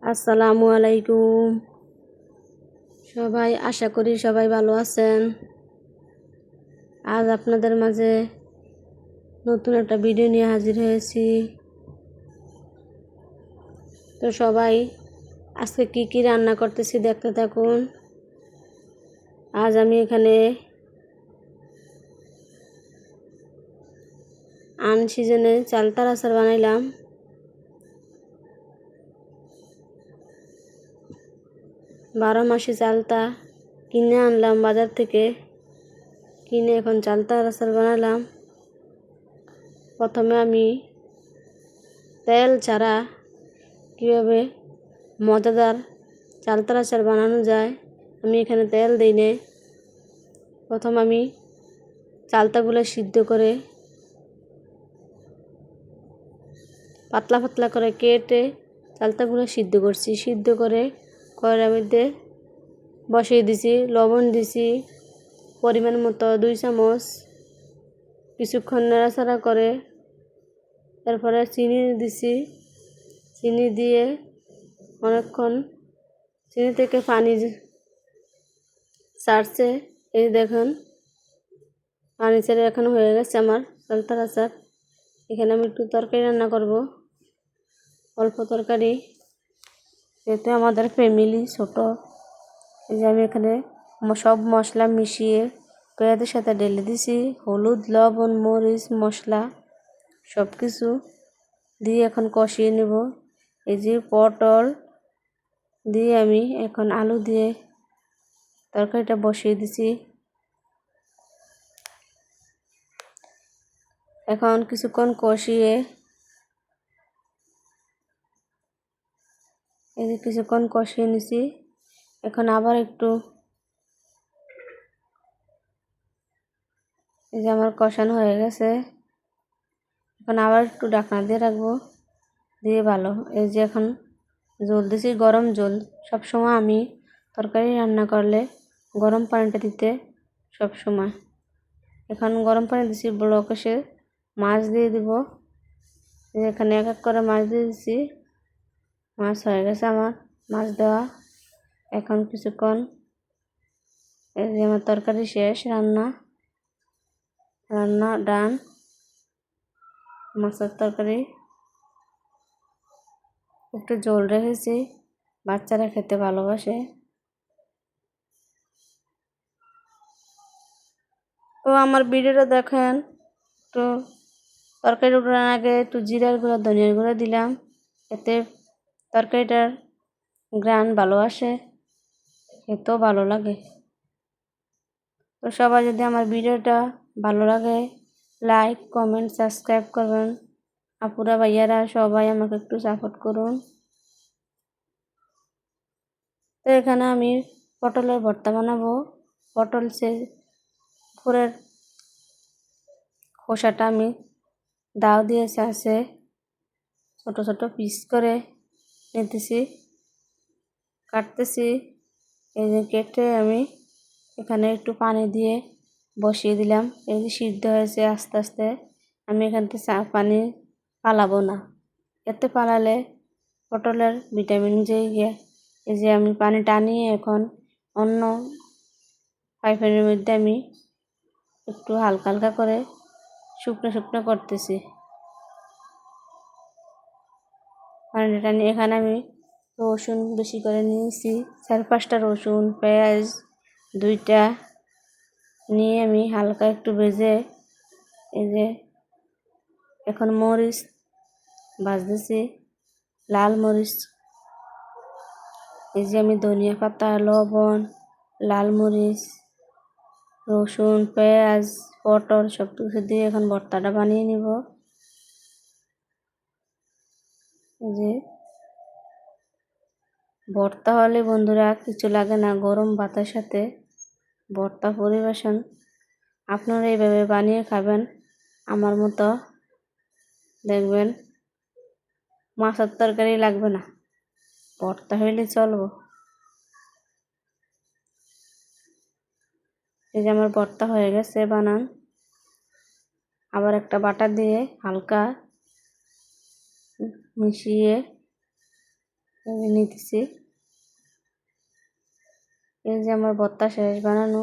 আসসালামু আলাইকুম। সবাই আশা করি সবাই ভালো আছেন। আজ আপনাদের মাঝে নতুন একটা ভিডিও নিয়ে হাজির হয়েছি। তো সবাই আজকে কি কি রান্না করতেছি দেখতে থাকুন। আজ আমি এখানে আনসিজনে চালতার আচার বানাইলাম। বারো মাসি চালতা কিনে আনলাম বাজার থেকে, কিনে এখন চালতার আচার বানালাম। প্রথমে আমি তেল ছাড়া কীভাবে মজাদার চালতার আচার বানানো যায় আমি এখানে তেল দিই নে। প্রথম আমি চালতাগুলো সিদ্ধ করে পাতলা পাতলা করে কেটে চালতাগুলো সিদ্ধ করছি। সিদ্ধ করে কড়াইয়ের মধ্যে বসিয়ে দিছি, লবণ দিছি পরিমাণ মতো 2 চামচ। কিছুক্ষণ নাড়াচাড়া করে তারপরে চিনি দিছি। চিনি দিয়ে অনেকক্ষণ চিনি থেকে পানি ছাড়ছে। এই দেখুন পানি ছেড়ে এখন হয়ে গেছে আমার চালতার আচার। এখানে আমি একটু তরকারি রান্না করব, অল্প তরকারি, যেহেতু আমাদের ফ্যামিলি ছোট। এই যে আমি এখানে সব মশলা মিশিয়ে পেঁয়াজের সাথে ঢেলে দিছি। হলুদ, লবণ, মরিচ, মশলা সব কিছু দিয়ে এখন কষিয়ে নেব। এই যে পটল দিয়ে আমি এখন আলু দিয়ে তরকারিটা বসিয়ে দিছি। এখন কিছুক্ষণ কষিয়ে নিছি। এখন আবার একটু এই যে আমার কষানো হয়ে গেছে। এখন আবার একটু ঢাকনা দিয়ে রাখবো, দিয়ে ভালো। এই যে এখন জল দিছি, গরম জল। সবসময় আমি তরকারি রান্না করলে গরম পানিটা দিতে সবসময়। এখন গরম পানি দিছি, বড় কষে মাছ দিয়ে দিব। এখানে এক এক করে মাছ দিয়ে দিছি। মাছ হয়ে গেছে আমার মাছ দেওয়া। এখন কিছুক্ষণ এই যে আমার তরকারি শেষ, রান্না ডান। মাছের তরকারি একটু ঝোল রেখেছি, বাচ্চারা খেতে ভালোবাসে। তো আমার ভিডিওটা দেখেন। তো তরকারি উঠানোর আগে একটু জিরার গুঁড়া, ধনিয়ার গুঁড়া দিলাম, এতে তরকারিটার ঘ্রাণ ভালো আসে, খেতেও ভালো লাগে। তো সবাই যদি আমার ভিডিওটা ভালো লাগে লাইক, কমেন্ট, সাবস্ক্রাইব করবেন। আপুরা ভাইয়ারা সবাই আমাকে একটু সাপোর্ট করুন। তো এখানে আমি পটলের ভর্তা বানাবো। পটল উপরের খোসাটা আমি দাও দিয়ে আছে ছোট ছোট পিস করে নিতেছি, কাটতেছি। এই যে কেটে আমি এখানে একটু পানি দিয়ে বসিয়ে দিলাম। এই যে সিদ্ধ হয়েছে আস্তে আস্তে। আমি এখান থেকে পানি পালাবো না, এতে পালালে পটলের ভিটামিন গিয়ে। এই যে আমি পানি টানিয়ে এখন অন্য পাইপের মধ্যে আমি একটু হালকা হালকা করে শুকনো শুকনো করতেছি পানিটা টানিয়ে। এখানে আমি রসুন বেশি করে নিয়েছি, 4-5টা রসুন, পেঁয়াজ 2টা নিয়ে আমি হালকা একটু ভেজে এই যে এখন মরিচ ভাজতেছি, লাল মরিচ। এই যে আমি ধনিয়া পাতা, লবণ, লাল মরিচ, রসুন, পেঁয়াজ, পটল সব কিছু দিয়ে এখন ভর্তাটা বানিয়ে নিব। এই যে ভর্তা হলে বন্ধুরা কিছু লাগে না, গরম ভাতের সাথে ভর্তা পরিবেশন। আপনারা এইভাবে বানিয়ে খাবেন আমার মতো, দেখবেন মাছের তরকারি লাগবে না, ভর্তা হইলে চলবো। এই যে আমার ভর্তা হয়ে গেছে বানান। আবার একটা বাটা দিয়ে হালকা মিশিয়ে এই যে নিতেছি। এই যে আমার ভর্তা শেষ বানানো।